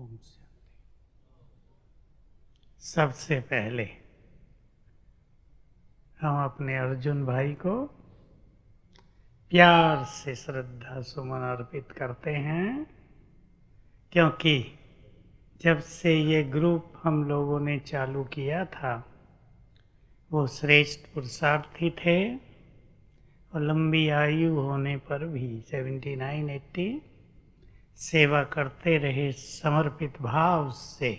ओम शांति। सबसे पहले हम अपने अर्जुन भाई को प्यार से श्रद्धा सुमन अर्पित करते हैं, क्योंकि जब से ये ग्रुप हम लोगों ने चालू किया था वो श्रेष्ठ पुरुषार्थी थे और लंबी आयु होने पर भी 79-80 सेवा करते रहे समर्पित भाव से।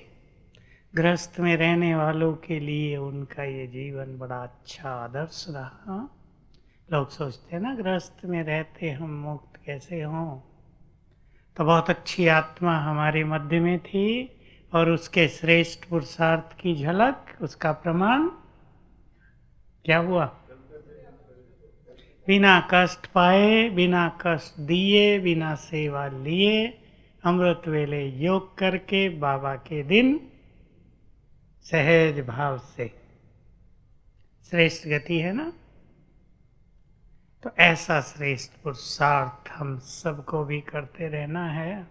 गृहस्थ में रहने वालों के लिए उनका ये जीवन बड़ा अच्छा आदर्श रहा। लोग सोचते हैं ना, गृहस्थ में रहते हम मुक्त कैसे हों, तो बहुत अच्छी आत्मा हमारे मध्य में थी और उसके श्रेष्ठ पुरुषार्थ की झलक, उसका प्रमाण क्या हुआ? बिना कष्ट पाए, बिना कष्ट दिए, बिना सेवा लिए, अमृत वेले योग करके बाबा के दिन सहज भाव से श्रेष्ठ गति है ना। तो ऐसा श्रेष्ठ पुरुषार्थ हम सबको भी करते रहना है।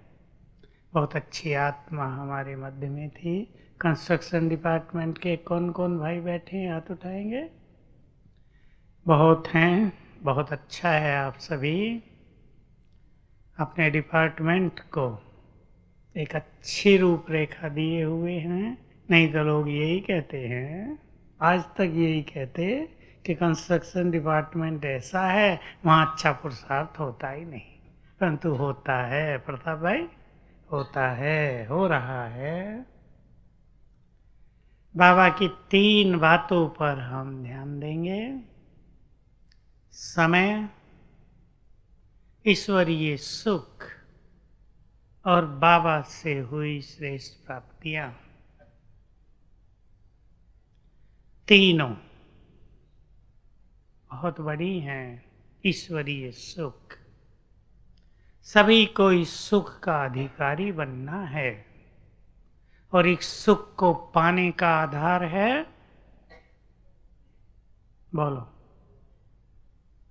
बहुत अच्छी आत्मा हमारे मध्य में थी। कंस्ट्रक्शन डिपार्टमेंट के कौन कौन भाई बैठे हैं, हाथ उठाएंगे? बहुत हैं, बहुत अच्छा है। आप सभी अपने डिपार्टमेंट को एक अच्छी रूपरेखा दिए हुए हैं। नहीं तो लोग यही कहते हैं, आज तक यही कहते कि कंस्ट्रक्शन डिपार्टमेंट ऐसा है वहाँ अच्छा पुरुषार्थ होता ही नहीं, परंतु होता है प्रताप भाई, होता है, हो रहा है। बाबा की 3 बातों पर हम ध्यान देंगे। समय, ईश्वरीय सुख और बाबा से हुई श्रेष्ठ प्राप्तियां, तीनों बहुत बड़ी हैं। ईश्वरीय सुख, सभी को इस सुख का अधिकारी बनना है और इस सुख को पाने का आधार है, बोलो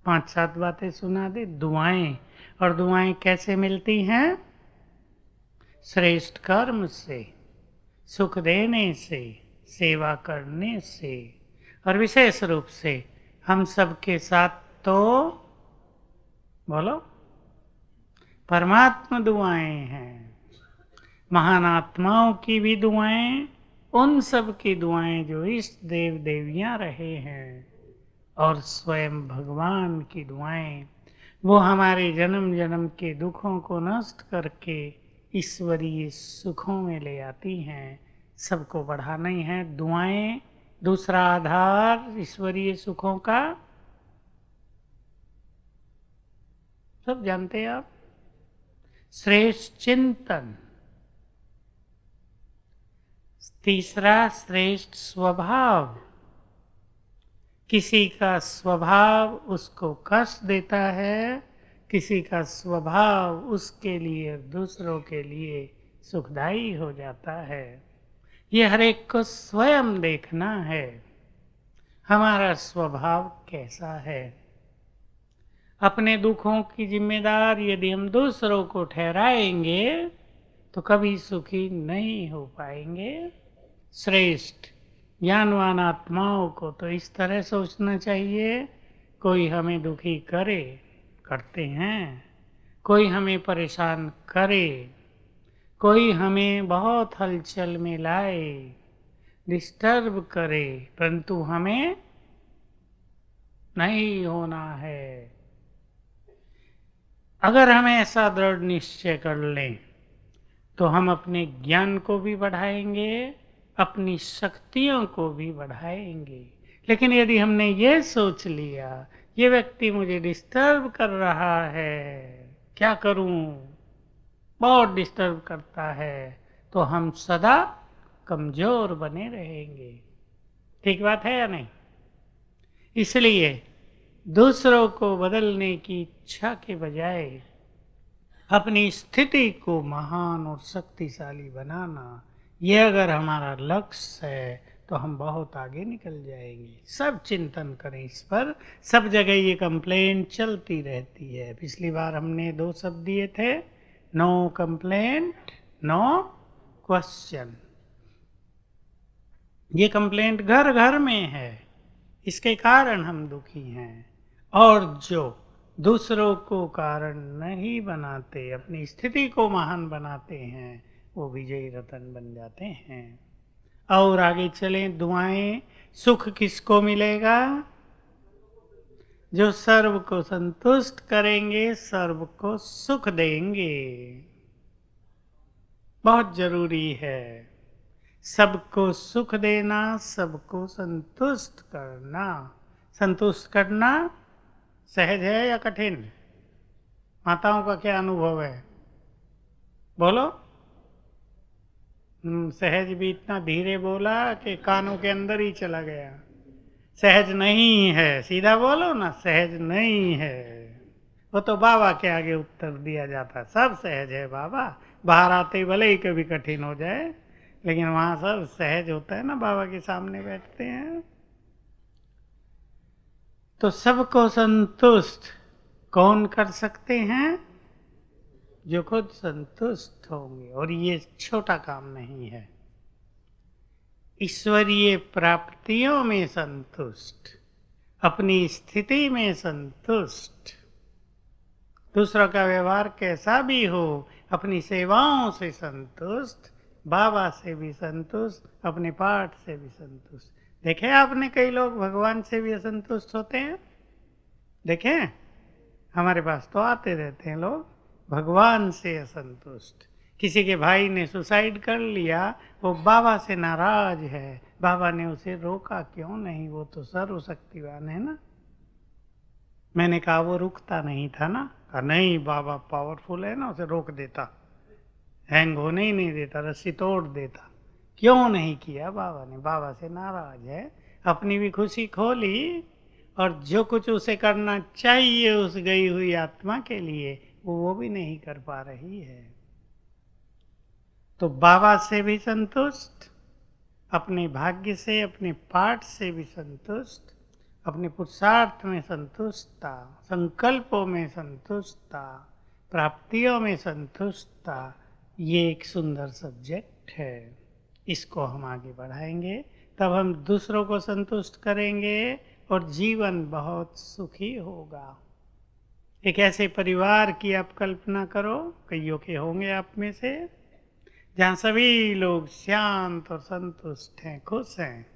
5-7 बातें सुना दे। दुआएं, और दुआएं कैसे मिलती हैं? श्रेष्ठ कर्म से, सुख देने से, सेवा करने से, और विशेष रूप से हम सबके साथ तो बोलो परमात्मा दुआएं हैं। महान आत्माओं की भी दुआएं, उन सब की दुआएं जो इष्ट देव देवियां रहे हैं, और स्वयं भगवान की दुआएं, वो हमारे जन्म जन्म के दुखों को नष्ट करके ईश्वरीय सुखों में ले आती हैं। सबको बढ़ाना ही है दुआएं। दूसरा आधार ईश्वरीय सुखों का सब जानते हैं आप, श्रेष्ठ चिंतन। तीसरा श्रेष्ठ स्वभाव। किसी का स्वभाव उसको कष्ट देता है, किसी का स्वभाव उसके लिए, दूसरों के लिए सुखदायी हो जाता है। ये हर एक को स्वयं देखना है, हमारा स्वभाव कैसा है। अपने दुखों की जिम्मेदार यदि हम दूसरों को ठहराएंगे तो कभी सुखी नहीं हो पाएंगे। श्रेष्ठ ज्ञानवान आत्माओं को तो इस तरह सोचना चाहिए, कोई हमें दुखी करे, करते हैं, कोई हमें परेशान करे, कोई हमें बहुत हलचल में लाए, डिस्टर्ब करे, परंतु हमें नहीं होना है। अगर हम ऐसा दृढ़ निश्चय कर लें तो हम अपने ज्ञान को भी बढ़ाएंगे, अपनी शक्तियों को भी बढ़ाएंगे। लेकिन यदि हमने ये सोच लिया, ये व्यक्ति मुझे डिस्टर्ब कर रहा है, क्या करूं, बहुत डिस्टर्ब करता है, तो हम सदा कमजोर बने रहेंगे। ठीक बात है या नहीं? इसलिए दूसरों को बदलने की इच्छा के बजाय अपनी स्थिति को महान और शक्तिशाली बनाना, ये अगर हमारा लक्ष्य है तो हम बहुत आगे निकल जाएंगे। सब चिंतन करें इस पर। सब जगह ये कंप्लेंट चलती रहती है। पिछली बार हमने 2 शब्द दिए थे, नो कंप्लेंट नो क्वेश्चन। ये कंप्लेंट घर घर में है, इसके कारण हम दुखी हैं। और जो दूसरों को कारण नहीं बनाते, अपनी स्थिति को महान बनाते हैं, वो विजयी रतन बन जाते हैं। और आगे चलें, दुआएं। सुख किसको मिलेगा? जो सर्व को संतुष्ट करेंगे, सर्व को सुख देंगे। बहुत जरूरी है सबको सुख देना, सबको संतुष्ट करना। संतुष्ट करना सहज है या कठिन? माताओं का क्या अनुभव है? बोलो। सहज भी इतना धीरे बोला कि कानों के अंदर ही चला गया। सहज नहीं है, सीधा बोलो ना, सहज नहीं है। वो तो बाबा के आगे उत्तर दिया जाता, सब सहज है बाबा। बाहर आते ही भले ही कभी कठिन हो जाए, लेकिन वहां सब सहज होता है ना, बाबा के सामने बैठते हैं। तो सबको संतुष्ट कौन कर सकते हैं? जो खुद संतुष्ट होंगे। और ये छोटा काम नहीं है। ईश्वरीय प्राप्तियों में संतुष्ट, अपनी स्थिति में संतुष्ट, दूसरों का व्यवहार कैसा भी हो, अपनी सेवाओं से संतुष्ट, बाबा से भी संतुष्ट, अपने पाठ से भी संतुष्ट। देखे आपने कई लोग भगवान से भी असंतुष्ट होते हैं? देखें, हमारे पास तो आते रहते हैं लोग भगवान से असंतुष्ट। किसी के भाई ने सुसाइड कर लिया, वो बाबा से नाराज है। बाबा ने उसे रोका क्यों नहीं? वो तो सर्वशक्तिवान है ना। मैंने कहा वो रुकता नहीं था ना। कहा नहीं, बाबा पावरफुल है ना, उसे रोक देता, हैंग होने ही नहीं देता, रस्सी तोड़ देता। क्यों नहीं किया बाबा ने? बाबा से नाराज है, अपनी भी खुशी खो ली, और जो कुछ उसे करना चाहिए उस गई हुई आत्मा के लिए, वो भी नहीं कर पा रही है। तो बाबा से भी संतुष्ट, अपने भाग्य से, अपने पाठ से भी संतुष्ट, अपने पुरुषार्थ में संतुष्टता, संकल्पों में संतुष्टता, प्राप्तियों में संतुष्टता। ये एक सुंदर सब्जेक्ट है। इसको हम आगे बढ़ाएंगे, तब हम दूसरों को संतुष्ट करेंगे और जीवन बहुत सुखी होगा। एक ऐसे परिवार की आप कल्पना करो, कईयों के होंगे आप में से, जहाँ सभी लोग शांत और संतुष्ट हैं, खुश हैं,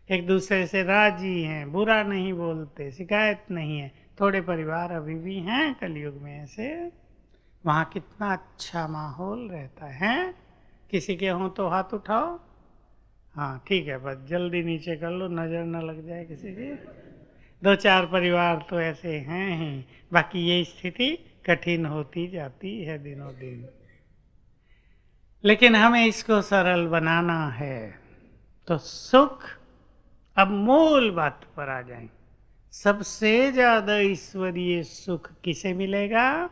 एक दूसरे से राजी हैं, बुरा नहीं बोलते, शिकायत नहीं है। थोड़े परिवार अभी भी हैं कलयुग में ऐसे। वहाँ कितना अच्छा माहौल रहता है। किसी के हों तो हाथ उठाओ। हाँ ठीक है, बस जल्दी नीचे कर लो, नज़र न लग जाए किसी की। 2-4 परिवार तो ऐसे हैं ही, बाकी ये स्थिति कठिन होती जाती है दिनों दिन। लेकिन हमें इसको सरल बनाना है। तो सुख, अब मूल बात पर आ जाएं। सबसे ज्यादा ईश्वरीय सुख किसे मिलेगा?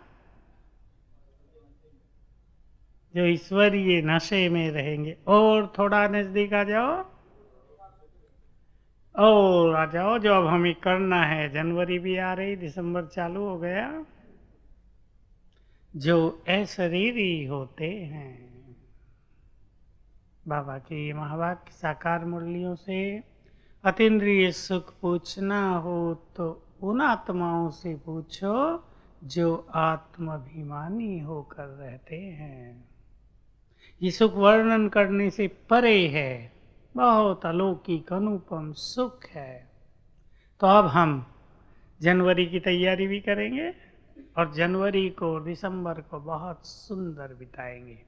जो ईश्वरीय नशे में रहेंगे। और थोड़ा नजदीक आ जाओ, और आ जाओ। जो अब हमें करना है, जनवरी भी आ रही, दिसंबर चालू हो गया। जो अशरीरी होते हैं, बाबा की महावाक्य साकार मुरलियों से अतीन्द्रिय सुख पूछना हो तो उन आत्माओं से पूछो जो आत्माभिमानी होकर रहते हैं। ये सुख वर्णन करने से परे है, बहुत अलौकिक अनुपम सुख है। तो अब हम जनवरी की तैयारी भी करेंगे और जनवरी को, दिसंबर को बहुत सुंदर बिताएंगे।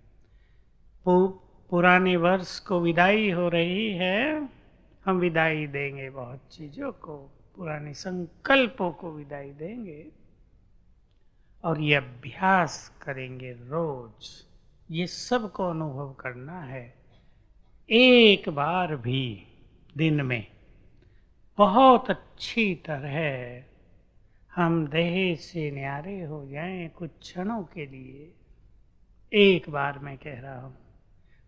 पुराने वर्ष को विदाई हो रही है, हम विदाई देंगे बहुत चीज़ों को, पुराने संकल्पों को विदाई देंगे और ये अभ्यास करेंगे रोज। ये सबको अनुभव करना है। एक बार भी दिन में बहुत अच्छी तरह हम देह से न्यारे हो जाएं कुछ क्षणों के लिए, एक बार मैं कह रहा हूँ,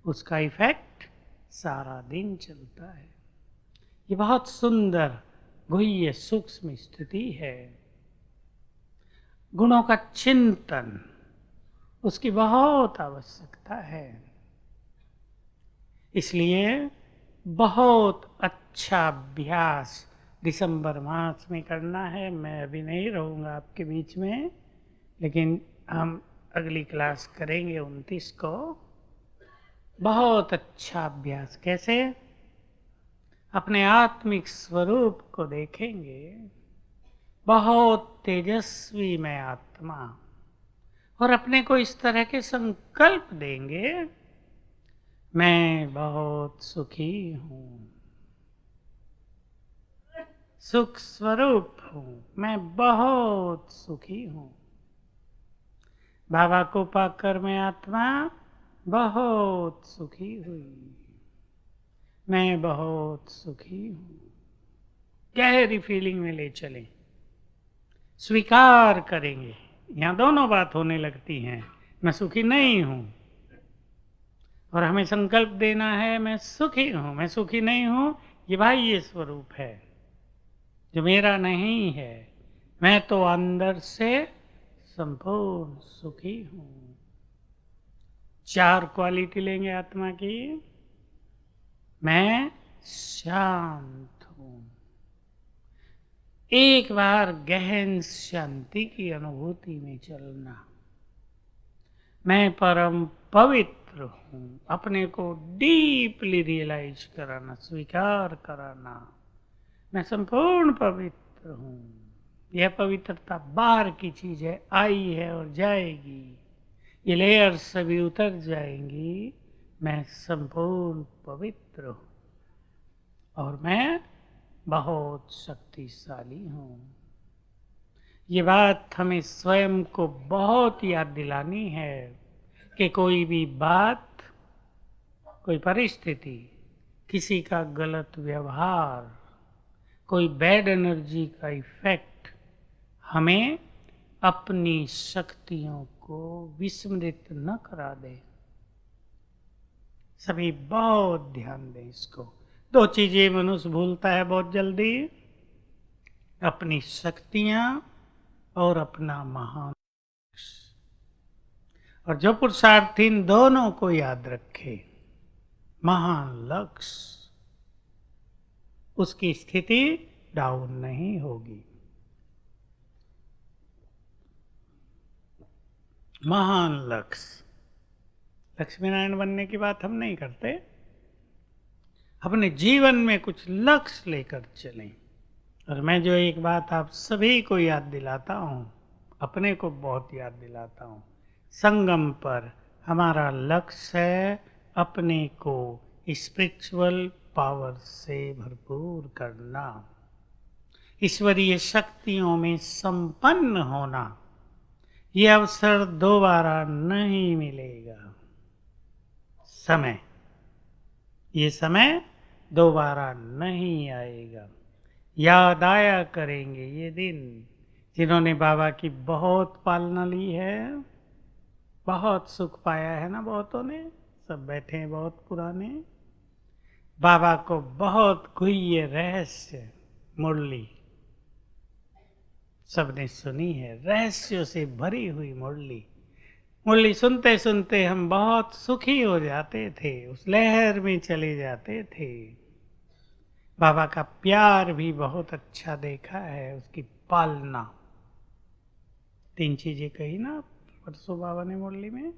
उसका इफेक्ट सारा दिन चलता है। ये बहुत सुंदर गुह्य सूक्ष्म स्थिति है। गुणों का चिंतन, उसकी बहुत आवश्यकता है। इसलिए बहुत अच्छा अभ्यास दिसंबर मास में करना है। मैं अभी नहीं रहूँगा आपके बीच में, लेकिन हम अगली क्लास करेंगे 29 को। बहुत अच्छा अभ्यास कैसे? अपने आत्मिक स्वरूप को देखेंगे, बहुत तेजस्वी मैं आत्मा, और अपने को इस तरह के संकल्प देंगे, मैं बहुत सुखी हूँ, सुख स्वरूप हूँ, मैं बहुत सुखी हूँ। बाबा को पाकर मैं आत्मा बहुत सुखी हुई, मैं बहुत सुखी हूँ। गहरी फीलिंग में ले चलें, स्वीकार करेंगे। यहाँ दोनों बात होने लगती हैं, मैं सुखी नहीं हूँ, और हमें संकल्प देना है मैं सुखी हूँ। मैं सुखी नहीं हूँ, ये बाह्य स्वरूप है जो मेरा नहीं है। मैं तो अंदर से संपूर्ण सुखी हूँ। 4 क्वालिटी लेंगे आत्मा की। मैं शांत हूँ, एक बार गहन शांति की अनुभूति में चलना। मैं परम पवित्र हूँ, अपने को डीपली रियलाइज कराना, स्वीकार कराना। मैं संपूर्ण पवित्र हूँ। यह पवित्रता बाहर की चीज है, आई है और जाएगी। ये लेयर्स सभी उतर जाएंगी। मैं संपूर्ण पवित्र हूँ और मैं बहुत शक्तिशाली हूँ। ये बात हमें स्वयं को बहुत याद दिलानी है कि कोई भी बात, कोई परिस्थिति, किसी का गलत व्यवहार, कोई बैड एनर्जी का इफेक्ट हमें अपनी शक्तियों को विस्मृत न करा दे। सभी बहुत ध्यान दें इसको। 2 चीजें मनुष्य भूलता है बहुत जल्दी, अपनी शक्तियां और अपना महान लक्ष्य। और जो पुरुषार्थ इन दोनों को याद रखे, महान लक्ष्य, उसकी स्थिति डाउन नहीं होगी। महान लक्ष्य, लक्ष्मी नारायण बनने की बात हम नहीं करते। अपने जीवन में कुछ लक्ष्य लेकर चलें। और मैं जो एक बात आप सभी को याद दिलाता हूँ, अपने को बहुत याद दिलाता हूँ, संगम पर हमारा लक्ष्य है अपने को स्पिरिचुअल पावर से भरपूर करना, ईश्वरीय शक्तियों में संपन्न होना। ये अवसर दोबारा नहीं मिलेगा। ये समय दोबारा नहीं आएगा। याद आया करेंगे ये दिन, जिन्होंने बाबा की बहुत पालना ली है, बहुत सुख पाया है ना। बहुतों ने, सब बैठे हैं बहुत पुराने। बाबा को बहुत गुह्य रहस्य मुरली सबने सुनी है, रहस्यों से भरी हुई मुरली। मुरली सुनते सुनते हम बहुत सुखी हो जाते थे, उस लहर में चले जाते थे। बाबा का प्यार भी बहुत अच्छा देखा है, उसकी पालना। 3 चीजें कही ना परसों बाबा ने मुरली में,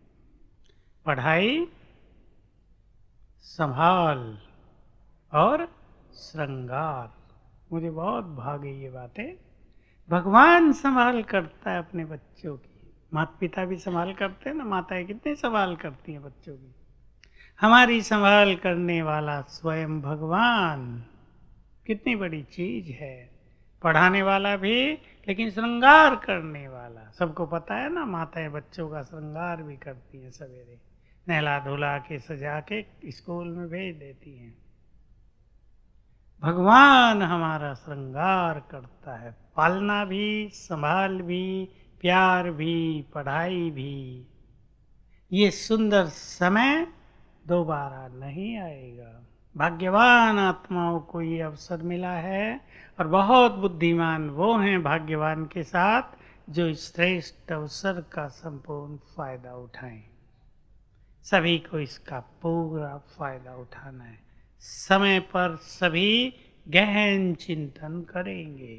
पढ़ाई, संभाल और श्रृंगार। मुझे बहुत भागी ये बातें। भगवान संभाल करता है अपने बच्चों की। माता पिता भी संभाल करते हैं ना, माताएं कितनी संभाल करती हैं बच्चों की। हमारी संभाल करने वाला स्वयं भगवान कितनी बड़ी चीज है। पढ़ाने वाला भी, लेकिन श्रृंगार करने वाला। सबको पता है ना, माताएं बच्चों का श्रृंगार भी करती हैं, सवेरे नहला धुला के सजा के स्कूल में भेज देती हैं। भगवान हमारा श्रृंगार करता है, पालना भी, संभाल भी, प्यार भी, पढ़ाई भी। ये सुंदर समय दोबारा नहीं आएगा। भाग्यवान आत्माओं को ये अवसर मिला है, और बहुत बुद्धिमान वो हैं भाग्यवान के साथ जो इस श्रेष्ठ अवसर का संपूर्ण फायदा उठाएं। सभी को इसका पूरा फायदा उठाना है। समय पर सभी गहन चिंतन करेंगे।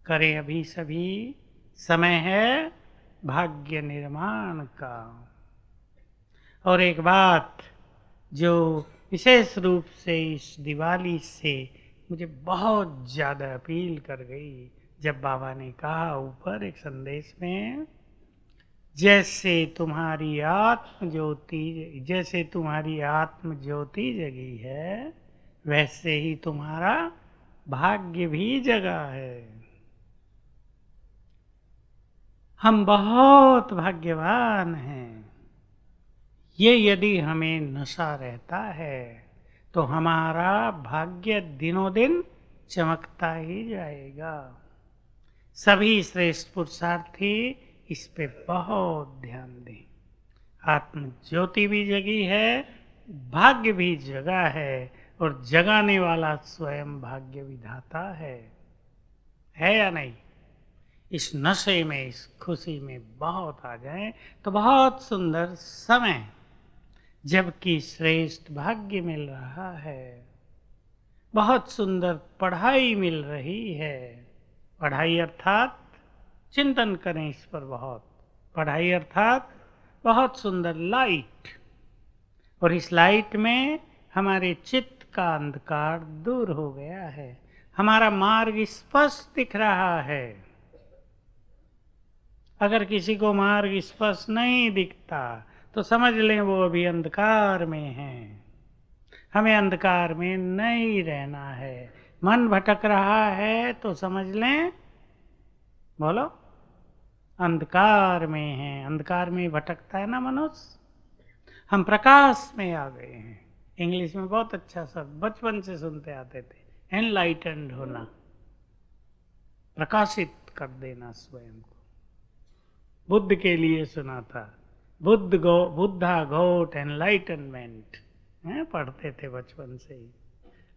करें अभी सभी, समय है भाग्य निर्माण का। और एक बात जो विशेष रूप से इस दिवाली से मुझे बहुत ज़्यादा अपील कर गई, जब बाबा ने कहा ऊपर एक संदेश में, जैसे तुम्हारी आत्म ज्योति जगी है, वैसे ही तुम्हारा भाग्य भी जगा है। हम बहुत भाग्यवान हैं। ये यदि हमें नशा रहता है तो हमारा भाग्य दिनों दिन चमकता ही जाएगा। सभी श्रेष्ठ पुरुषार्थी इस पे बहुत ध्यान दें। आत्म ज्योति भी जगी है, भाग्य भी जगा है, और जगाने वाला स्वयं भाग्य विधाता है या नहीं? इस नशे में, इस खुशी में बहुत आ जाए तो बहुत सुंदर समय, जबकि श्रेष्ठ भाग्य मिल रहा है, बहुत सुंदर पढ़ाई मिल रही है। पढ़ाई अर्थात चिंतन करें इस पर बहुत। पढ़ाई अर्थात बहुत सुंदर लाइट, और इस लाइट में हमारे चित्त का अंधकार दूर हो गया है, हमारा मार्ग स्पष्ट दिख रहा है। अगर किसी को मार्ग स्पष्ट नहीं दिखता तो समझ लें वो अभी अंधकार में है। हमें अंधकार में नहीं रहना है। मन भटक रहा है तो समझ लें, बोलो, अंधकार में है। अंधकार में भटकता है ना मनुष्य। हम प्रकाश में आ गए हैं। इंग्लिश में बहुत अच्छा शब्द बचपन से सुनते आते थे, एनलाइटेंड होना, प्रकाशित कर देना स्वयं को। बुद्ध के लिए सुना था, बुद्धा गोट एनलाइटनमेंट, पढ़ते थे बचपन से ही।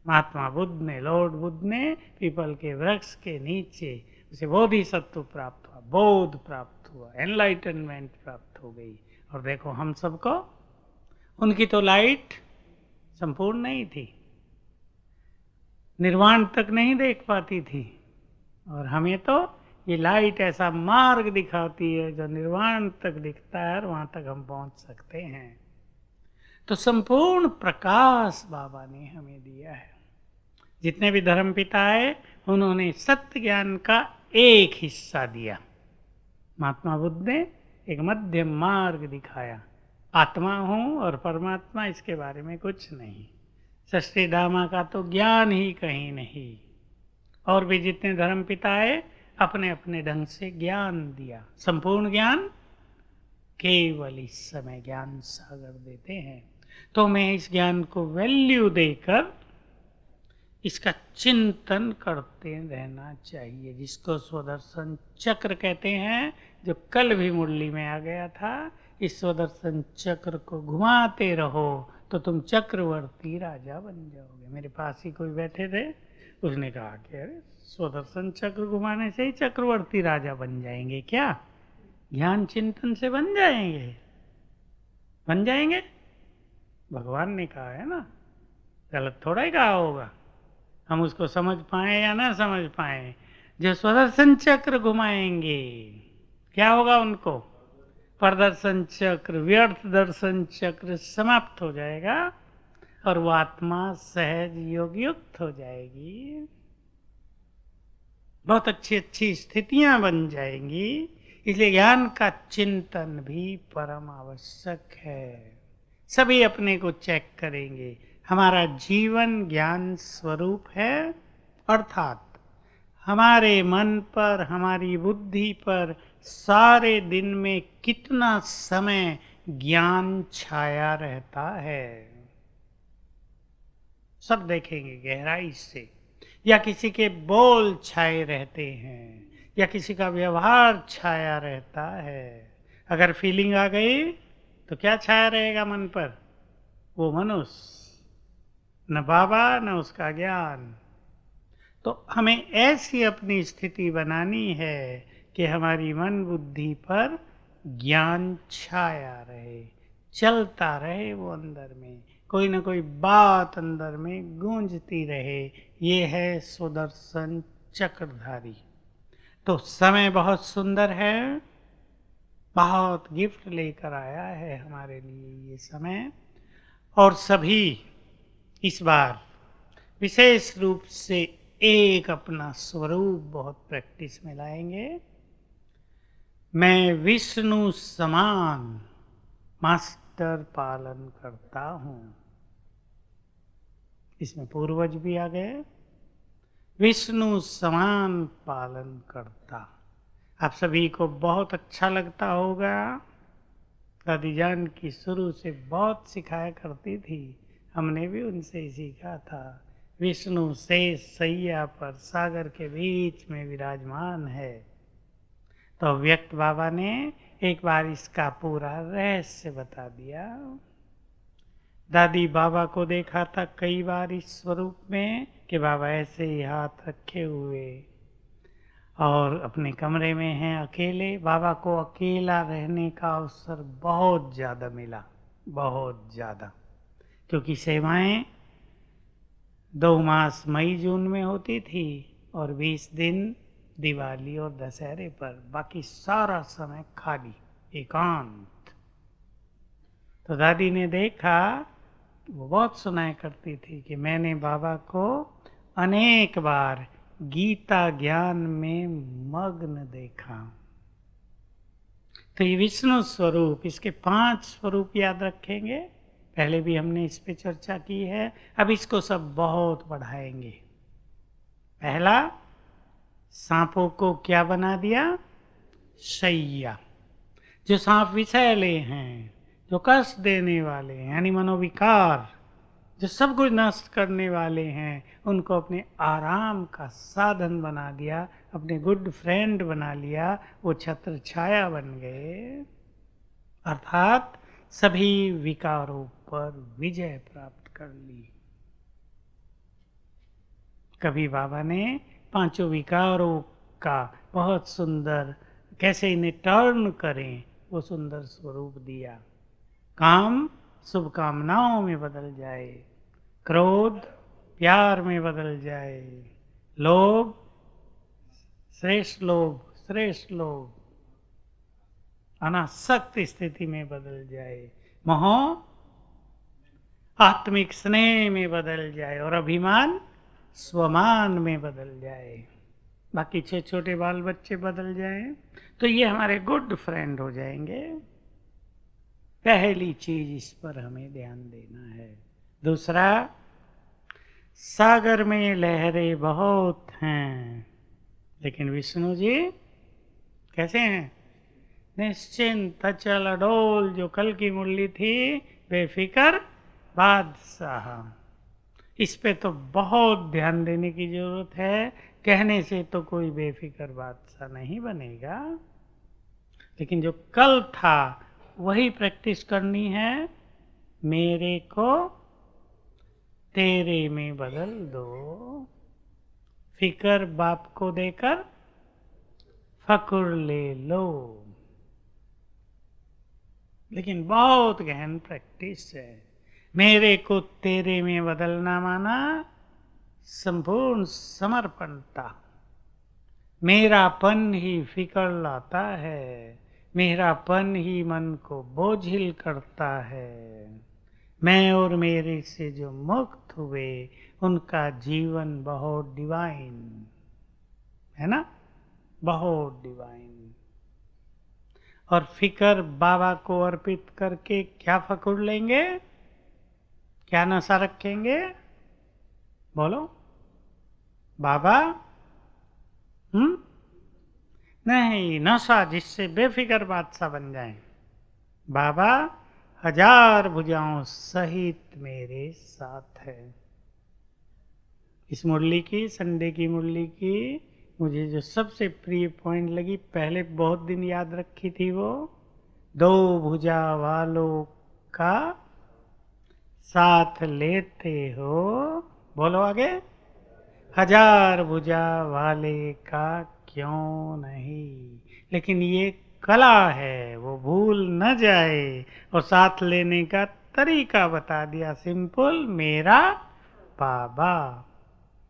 महात्मा बुद्ध ने, लॉर्ड बुद्ध ने पीपल के वृक्ष के नीचे उसे बोधिसत्व प्राप्त हुआ, बोध प्राप्त हुआ, एनलाइटनमेंट प्राप्त हो गई। और देखो हम सबको, उनकी तो लाइट संपूर्ण नहीं थी, निर्वाण तक नहीं देख पाती थी, और हमें तो ये लाइट ऐसा मार्ग दिखाती है जो निर्वाण तक दिखता है, और वहां तक हम पहुंच सकते हैं। तो संपूर्ण प्रकाश बाबा ने हमें दिया है। जितने भी धर्मपिता आए उन्होंने सत्य ज्ञान का एक हिस्सा दिया। महात्मा बुद्ध ने एक मध्यम मार्ग दिखाया, आत्मा हूं और परमात्मा, इसके बारे में कुछ नहीं। षष्ठी धामा का तो ज्ञान ही कहीं नहीं। और भी जितने धर्मपिता आए अपने अपने ढंग से ज्ञान दिया। संपूर्ण ज्ञान केवल इस समय ज्ञान सागर देते हैं। तो मैं इस ज्ञान को वैल्यू देकर इसका चिंतन करते रहना चाहिए, जिसको स्वदर्शन चक्र कहते हैं, जो कल भी मुरली में आ गया था। इस स्वदर्शन चक्र को घुमाते रहो तो तुम चक्रवर्ती राजा बन जाओगे। मेरे पास ही कोई बैठे थे, उसने कहा कि अरे स्वदर्शन चक्र घुमाने से ही चक्रवर्ती राजा बन जाएंगे क्या? ज्ञान चिंतन से बन जाएंगे? बन जाएंगे? भगवान ने कहा है ना, गलत थोड़ा ही कहा होगा। हम उसको समझ पाए या ना समझ पाए, जो स्वदर्शन चक्र घुमाएंगे क्या होगा उनको? प्रदर्शन चक्र, व्यर्थ दर्शन चक्र समाप्त हो जाएगा और वो आत्मा सहज योग युक्त हो जाएगी। बहुत अच्छी अच्छी स्थितियां बन जाएंगी। इसलिए ज्ञान का चिंतन भी परम आवश्यक है। सभी अपने को चेक करेंगे, हमारा जीवन ज्ञान स्वरूप है, अर्थात हमारे मन पर, हमारी बुद्धि पर सारे दिन में कितना समय ज्ञान छाया रहता है, सब देखेंगे गहराई से। या किसी के बोल छाए रहते हैं, या किसी का व्यवहार छाया रहता है। अगर फीलिंग आ गई तो क्या छाया रहेगा मन पर? वो मनुष्य, न बाबा न उसका ज्ञान। तो हमें ऐसी अपनी स्थिति बनानी है कि हमारी मन बुद्धि पर ज्ञान छाया रहे, चलता रहे वो अंदर में, कोई ना कोई बात अंदर में गूंजती रहे। ये है सुदर्शन चक्रधारी। तो समय बहुत सुंदर है, बहुत गिफ्ट लेकर आया है हमारे लिए ये समय। और सभी इस बार विशेष रूप से एक अपना स्वरूप बहुत प्रैक्टिस में लाएंगे। मैं विष्णु समान मास्टर पालन करता हूं। इसमें पूर्वज भी आ गए। विष्णु समान पालन करता। आप सभी को बहुत अच्छा लगता होगा। दादी जान की शुरू से बहुत सिखाया करती थी, हमने भी उनसे ही सीखा था। विष्णु शेष सैया पर सागर के बीच में विराजमान है। तो व्यक्त बाबा ने एक बार इसका पूरा रहस्य बता दिया। दादी बाबा को देखा था कई बार इस स्वरूप में कि बाबा ऐसे ही हाथ रखे हुए और अपने कमरे में हैं अकेले। बाबा को अकेला रहने का अवसर बहुत ज़्यादा मिला, बहुत ज़्यादा, क्योंकि सेवाएं 2 मास मई जून में होती थी और 20 दिन दिवाली और दशहरे पर, बाकी सारा समय खाली एकांत। तो दादी ने देखा, वो बहुत सुनाया करती थी कि मैंने बाबा को अनेक बार गीता ज्ञान में मग्न देखा। तो ये विष्णु स्वरूप, इसके 5 स्वरूप याद रखेंगे। पहले भी हमने इस पे चर्चा की है, अब इसको सब बहुत बढ़ाएंगे। पहला, सांपों को क्या बना दिया? शैया। जो सांप विषैले हैं, जो कष्ट देने वाले हैं, यानी मनोविकार, जो सब कुछ नष्ट करने वाले हैं, उनको अपने आराम का साधन बना दिया, अपने गुड फ्रेंड बना लिया। वो छत्र छाया बन गए, अर्थात सभी विकारों पर विजय प्राप्त कर ली। कभी बाबा ने 5 विकारों का बहुत सुंदर, कैसे इन्हें टर्न करें, वो सुंदर स्वरूप दिया। काम शुभकामनाओं में बदल जाए, क्रोध प्यार में बदल जाए, लोभ श्रेष्ठ लोभ अनासक्त स्थिति में बदल जाए, मोह आत्मिक स्नेह में बदल जाए और अभिमान स्वमान में बदल जाए। बाकी 6 छोटे बाल बच्चे बदल जाएं तो ये हमारे गुड फ्रेंड हो जाएंगे। पहली चीज इस पर हमें ध्यान देना है। दूसरा, सागर में लहरें बहुत हैं, लेकिन विष्णु जी कैसे हैं? निश्चिंत अचल अडोल। जो कल की मुरली थी, बेफिक्र बादशाह। इस पे तो बहुत ध्यान देने की जरूरत है। कहने से तो कोई बेफिक्र बादशाह नहीं बनेगा, लेकिन जो कल था वही प्रैक्टिस करनी है। मेरे को तेरे में बदल दो। फिकर बाप को देकर फकुर ले लो। लेकिन बहुत गहन प्रैक्टिस है। मेरे को तेरे में बदलना माना संपूर्ण समर्पणता। मेरापन ही फिकर लाता है, मेरापन ही मन को बोझिल करता है। मैं और मेरे से जो मुक्त हुए, उनका जीवन बहुत डिवाइन है ना, बहुत डिवाइन। और फिकर बाबा को अर्पित करके क्या फकुर लेंगे, क्या नशा रखेंगे? बोलो बाबा। नहीं, नशा जिससे बेफिक्र बादशाह बन जाए। बाबा 1000 भुजाओं सहित मेरे साथ है। इस मुरली की, संडे की मुरली की, मुझे जो सबसे प्रिय पॉइंट लगी, पहले बहुत दिन याद रखी थी, वो 2 भुजा वालों का साथ लेते हो। बोलो आगे। 1000 भुजा वाले का क्यों नहीं। लेकिन ये कला है, वो भूल न जाए और साथ लेने का तरीका बता दिया, सिंपल, मेरा बाबा।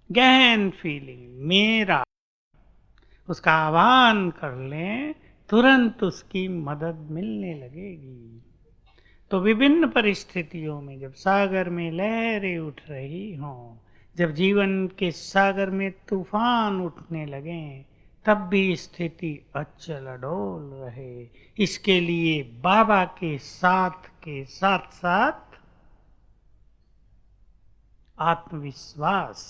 गहन फीलिंग, मेरा, उसका आह्वान कर लें, तुरंत उसकी मदद मिलने लगेगी। तो विभिन्न परिस्थितियों में जब सागर में लहरें उठ रही हों, जब जीवन के सागर में तूफान उठने लगें, तब भी स्थिति अचल अडोल रहे, इसके लिए बाबा के साथ साथ आत्मविश्वास,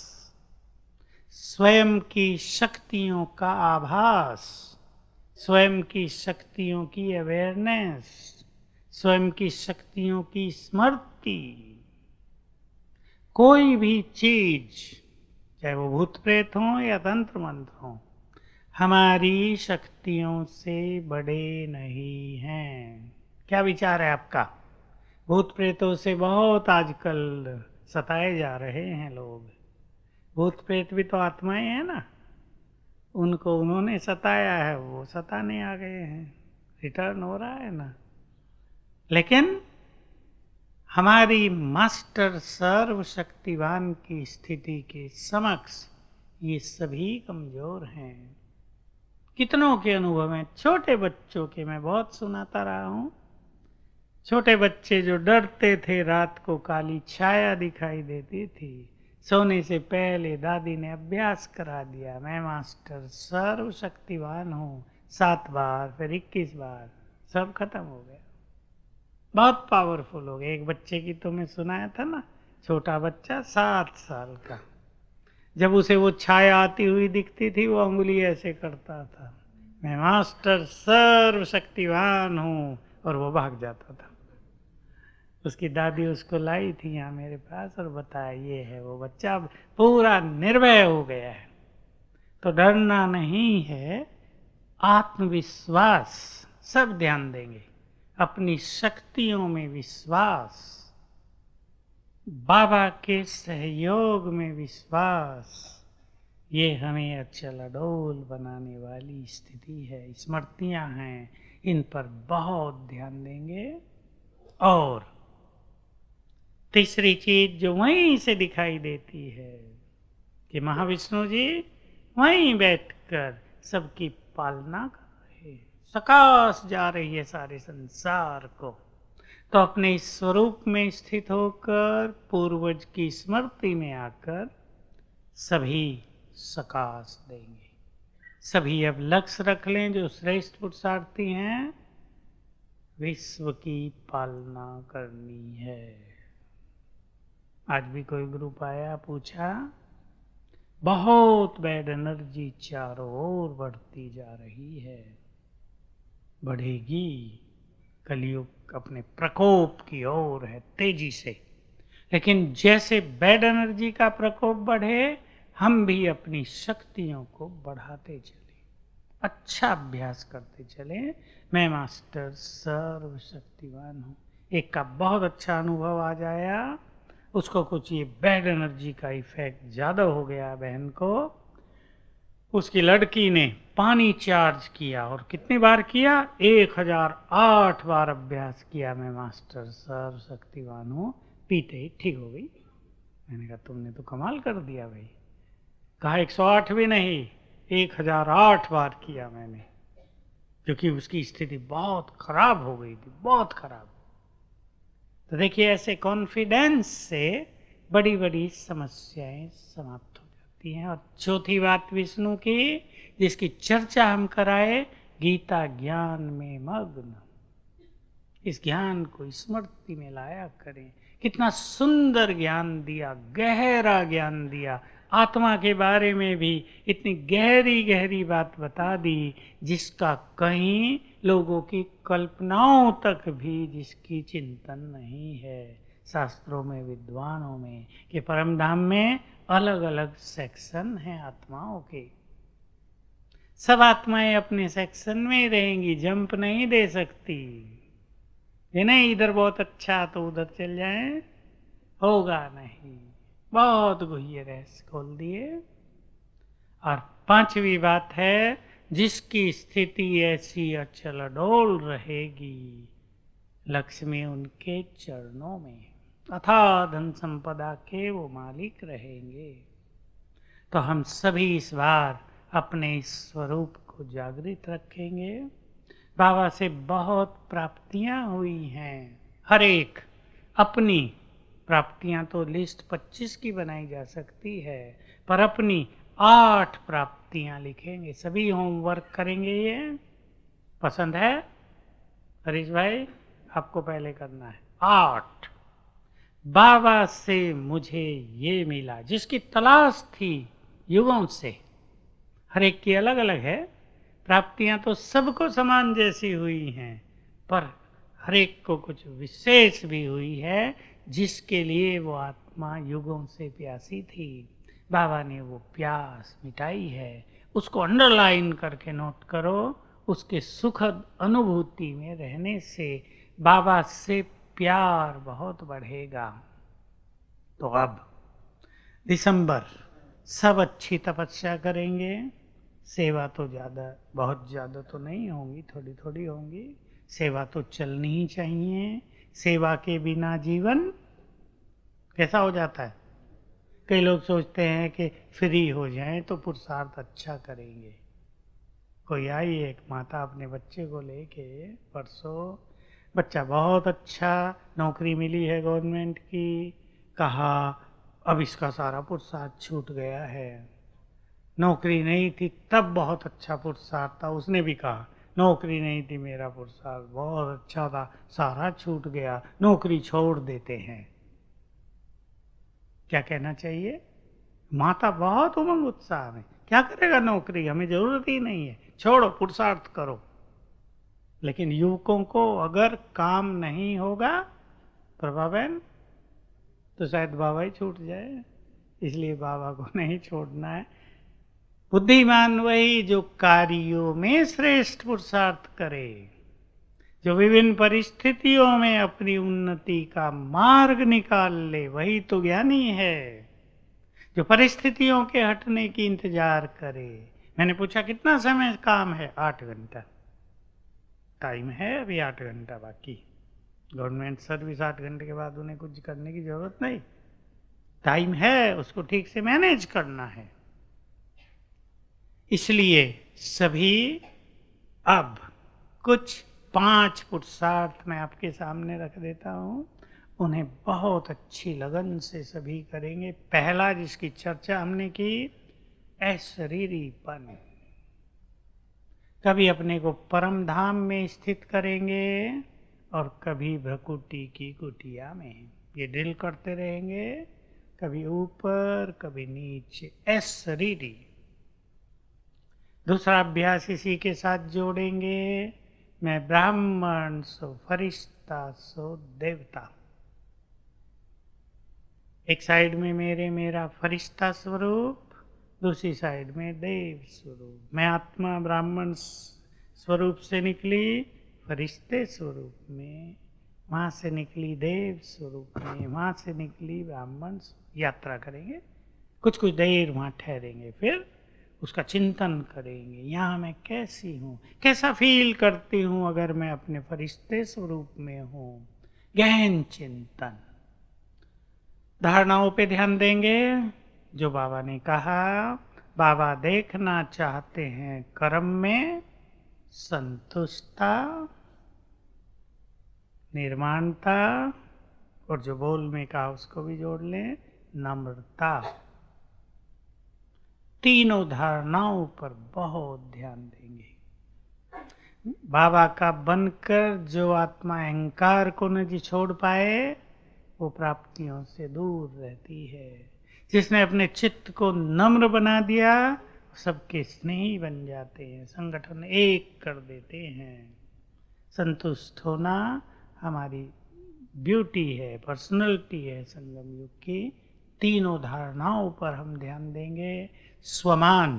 स्वयं की शक्तियों का आभास, स्वयं की शक्तियों की अवेयरनेस, स्वयं की शक्तियों की स्मृति। कोई भी चीज, चाहे वो भूत प्रेत हों या तंत्र मंत्र हों, हमारी शक्तियों से बड़े नहीं हैं। क्या विचार है आपका? भूत प्रेतों से बहुत आजकल सताए जा रहे हैं लोग। भूत प्रेत भी तो आत्माएं हैं ना, उनको उन्होंने सताया है, वो सताने आ गए हैं, रिटर्न हो रहा है ना। लेकिन हमारी मास्टर सर्वशक्तिवान की स्थिति के समक्ष ये सभी कमजोर हैं। कितनों के अनुभव हैं, छोटे बच्चों के मैं बहुत सुनाता रहा हूँ। छोटे बच्चे जो डरते थे, रात को काली छाया दिखाई देती थी, सोने से पहले दादी ने अभ्यास करा दिया, मैं मास्टर सर्वशक्तिवान हूँ, 7 बार, फिर 21 बार, सब खत्म हो गया। बहुत पावरफुल हो गए। एक बच्चे की तो मैं सुनाया था ना, छोटा बच्चा 7 साल का, जब उसे वो छाया आती हुई दिखती थी, वो अंगुली ऐसे करता था, मैं मास्टर सर्वशक्तिवान हूँ, और वो भाग जाता था। उसकी दादी उसको लाई थी यहाँ मेरे पास और बताया, ये है वो बच्चा, पूरा निर्भय हो गया है। तो डरना नहीं है, आत्मविश्वास। सब ध्यान देंगे, अपनी शक्तियों में विश्वास, बाबा के सहयोग में विश्वास, ये हमें अचल अडोल बनाने वाली स्थिति है। स्मृतियां हैं, इन पर बहुत ध्यान देंगे। और तीसरी चीज जो वहीं से दिखाई देती है कि महाविष्णु जी वहीं बैठकर सबकी पालना कर रहे हैं, सकाश जा रही है सारे संसार को। तो अपने इस स्वरूप में स्थित होकर, पूर्वज की स्मृति में आकर सभी सकाश देंगे। सभी अब लक्ष्य रख लें, जो श्रेष्ठ पुरुषार्थी हैं, विश्व की पालना करनी है। आज भी कोई ग्रुप आया, पूछा, बहुत बैड एनर्जी चारों ओर बढ़ती जा रही है, बढ़ेगी, कलयुग अपने प्रकोप की ओर है तेजी से। लेकिन जैसे बैड एनर्जी का प्रकोप बढ़े, हम भी अपनी शक्तियों को बढ़ाते चले, अच्छा अभ्यास करते चले, मैं मास्टर सर्वशक्तिवान हूँ। एक का बहुत अच्छा अनुभव आ जाया, उसको कुछ ये बैड एनर्जी का इफेक्ट ज़्यादा हो गया बहन को। उसकी लड़की ने पानी चार्ज किया, और कितनी बार किया? 1008 बार अभ्यास किया, मैं मास्टर सर्वशक्तिवान हूँ, पीते ही ठीक हो गई। मैंने कहा तुमने तो कमाल कर दिया भाई। कहा 108 भी नहीं, 1008 बार किया मैंने, क्योंकि उसकी स्थिति बहुत खराब हो गई थी, बहुत खराब। तो देखिए, ऐसे कॉन्फिडेंस से बड़ी बड़ी समस्याएं समाप्त हो जाती हैं। और चौथी बात विष्णु की, जिसकी चर्चा हम कराए, गीता ज्ञान में मग्न। इस ज्ञान को स्मृति में लाया करें। कितना सुंदर ज्ञान दिया, गहरा ज्ञान दिया, आत्मा के बारे में भी इतनी गहरी गहरी बात बता दी, जिसका कहीं लोगों की कल्पनाओं तक भी जिसकी चिंतन नहीं है शास्त्रों में, विद्वानों में, कि परम धाम में अलग अलग सेक्शन हैं आत्माओं के। सब आत्माएं अपने सेक्शन में ही रहेंगी, जंप नहीं दे सकती। ये नहीं इधर बहुत अच्छा तो उधर चल जाए, होगा नहीं। बहुत गुह्य रहस्य खोल दिए। और पांचवी बात है, जिसकी स्थिति ऐसी अचल अडोल रहेगी, लक्ष्मी उनके चरणों में, अथाह धन संपदा के वो मालिक रहेंगे। तो हम सभी इस बार अपने इस स्वरूप को जागृत रखेंगे। बाबा से बहुत प्राप्तियां हुई हैं, हर एक अपनी प्राप्तियां तो लिस्ट 25 की बनाई जा सकती है, पर अपनी 8 प्राप्तियां लिखेंगे। सभी होमवर्क करेंगे। ये पसंद है हरीश भाई? आपको पहले करना है 8। बाबा से मुझे ये मिला, जिसकी तलाश थी युगों से। हर एक की अलग अलग है, प्राप्तियां तो सबको समान जैसी हुई हैं, पर हर एक को कुछ विशेष भी हुई है, जिसके लिए वो आत्मा युगों से प्यासी थी। बाबा ने वो प्यास मिटाई है। उसको अंडरलाइन करके नोट करो। उसके सुखद अनुभूति में रहने से बाबा से प्यार बहुत बढ़ेगा। तो अब दिसंबर सब अच्छी तपस्या करेंगे। सेवा तो बहुत ज़्यादा तो नहीं होंगी, थोड़ी थोड़ी होंगी। सेवा तो चलनी ही चाहिए। सेवा के बिना जीवन कैसा हो जाता है? कई लोग सोचते हैं कि फ्री हो जाएं तो पुरुषार्थ अच्छा करेंगे। कोई आई एक माता अपने बच्चे को लेके परसों, बच्चा बहुत अच्छा, नौकरी मिली है गवर्नमेंट की, कहा अब इसका सारा पुरुषार्थ छूट गया है। नौकरी नहीं थी तब बहुत अच्छा पुरुषार्थ था, उसने भी कहा नौकरी नहीं थी मेरा पुरुषार्थ बहुत अच्छा था, सारा छूट गया, नौकरी छोड़ देते हैं। क्या कहना चाहिए? माता बहुत उमंग उत्साह में, क्या करेगा नौकरी, हमें जरूरत ही नहीं है, छोड़ो पुरुषार्थ करो। लेकिन युवकों को अगर काम नहीं होगा प्रभा बहन, तो शायद बाबा ही छूट जाए। इसलिए बाबा को नहीं छोड़ना है। बुद्धिमान वही जो कार्यों में श्रेष्ठ पुरुषार्थ करे, जो विभिन्न परिस्थितियों में अपनी उन्नति का मार्ग निकाल ले, वही तो ज्ञानी है। जो परिस्थितियों के हटने की इंतजार करे। मैंने पूछा कितना समय काम है? 8 घंटा टाइम है, अभी 8 घंटा बाकी। गवर्नमेंट सर्विस 8 घंटे के बाद उन्हें कुछ करने की जरूरत नहीं, टाइम है, उसको ठीक से मैनेज करना है। इसलिए सभी अब कुछ 5 पुरुषार्थ मैं आपके सामने रख देता हूं, उन्हें बहुत अच्छी लगन से सभी करेंगे। पहला जिसकी चर्चा हमने की, अशरीरीपन। कभी अपने को परम धाम में स्थित करेंगे और कभी भ्रकुटी की कुटिया में। ये ड्रिल करते रहेंगे, कभी ऊपर कभी नीचे, अशरीरी। दूसरा अभ्यास इसी के साथ जोड़ेंगे, मैं ब्राह्मण सो फरिश्ता सो देवता। एक साइड में मेरा फरिश्ता स्वरूप, दूसरी साइड में देव स्वरूप। मैं आत्मा ब्राह्मण स्वरूप से निकली फरिश्ते स्वरूप में, वहाँ से निकली देव स्वरूप में, वहाँ से निकली ब्राह्मण। यात्रा करेंगे, कुछ कुछ देर वहाँ ठहरेंगे, फिर उसका चिंतन करेंगे। यहाँ मैं कैसी हूँ, कैसा फील करती हूँ अगर मैं अपने फरिश्ते स्वरूप में हूँ। गहन चिंतन। धारणाओं पे ध्यान देंगे जो बाबा ने कहा। बाबा देखना चाहते हैं कर्म में संतुष्टता, निर्माणता, और जो बोल में कहा उसको भी जोड़ लें, नम्रता। तीनों धारणाओं पर बहुत ध्यान देंगे। बाबा का बनकर जो आत्मा अहंकार को न छोड़ पाए, वो प्राप्तियों से दूर रहती है। जिसने अपने चित्त को नम्र बना दिया, सबके स्नेही बन जाते हैं, संगठन एक कर देते हैं। संतुष्ट होना हमारी ब्यूटी है, पर्सनैलिटी है संगम युग की। तीनों धारणाओं पर हम ध्यान देंगे। स्वमान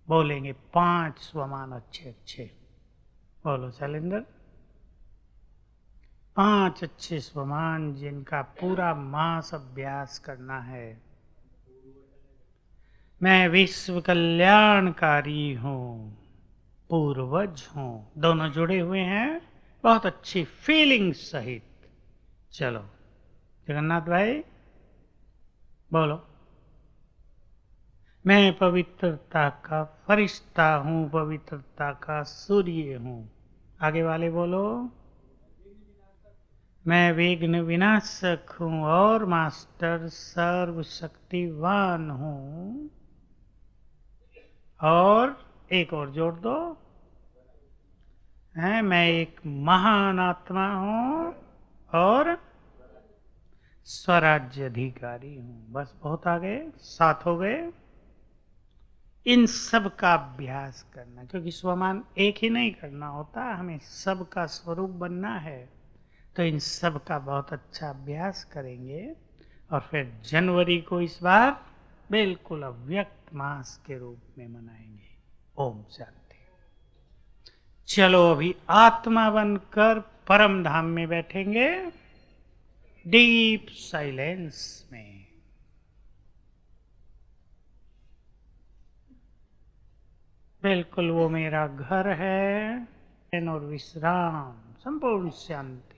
बोलेंगे, 5 स्वमान अच्छे अच्छे बोलो शैलेंद्र। 5 अच्छे स्वमान जिनका पूरा मास अभ्यास करना है। मैं विश्व कल्याणकारी हूँ, पूर्वज हूँ, दोनों जुड़े हुए हैं। बहुत अच्छी फीलिंग सहित। चलो जगन्नाथ भाई बोलो। मैं पवित्रता का फरिश्ता हूँ, पवित्रता का सूर्य हूँ। आगे वाले बोलो। मैं विघ्न विनाशक हूँ और मास्टर सर्वशक्तिवान हूँ। और एक और जोड़ दो। है मैं एक महान आत्मा हूँ और स्वराज्य अधिकारी हूँ। बस बहुत आ गए, 7 हो गए। इन सब का अभ्यास करना, क्योंकि स्वमान एक ही नहीं करना होता, हमें सब का स्वरूप बनना है। तो इन सब का बहुत अच्छा अभ्यास करेंगे और फिर जनवरी को इस बार बिल्कुल अव्यक्त मास के रूप में मनाएंगे। ओम शांति। चलो अभी आत्मा बनकर परम धाम में बैठेंगे, डीप साइलेंस में। बिल्कुल वो मेरा घर है और विश्राम, संपूर्ण शांति।